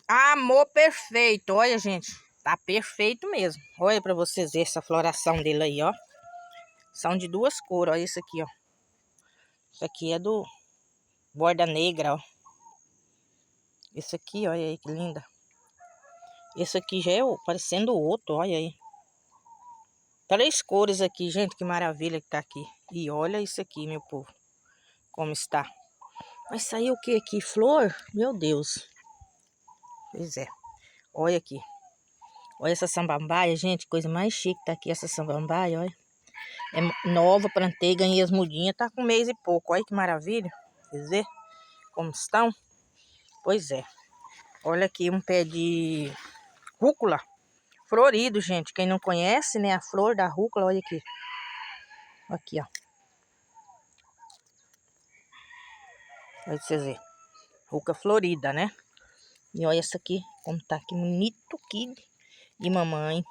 Amor perfeito. Olha, gente. Tá perfeito mesmo. Olha pra vocês verem essa floração dele aí, ó. São de duas cores, olha isso aqui, ó. Isso aqui é do borda negra, ó. Esse aqui, olha aí que linda. Esse aqui já é parecendo outro, olha aí. 3 cores aqui, gente, que maravilha que tá aqui. E olha isso aqui, meu povo. Como está. Vai sair o que aqui? Flor? Meu Deus. Pois é. Olha aqui. Olha essa samambaia, gente. Coisa mais chique tá aqui essa samambaia, olha. É nova, plantei, ganhei as mudinhas. Tá com 1 mês e pouco. Olha que maravilha. Quer ver como estão? Pois é. Olha aqui um pé de rúcula. Florido, gente. Quem não conhece, né? A flor da rúcula, olha aqui. Aqui, ó. Olha pra vocês verem. Rúcula florida, né? E olha essa aqui, como tá aqui bonito aqui de mamãe.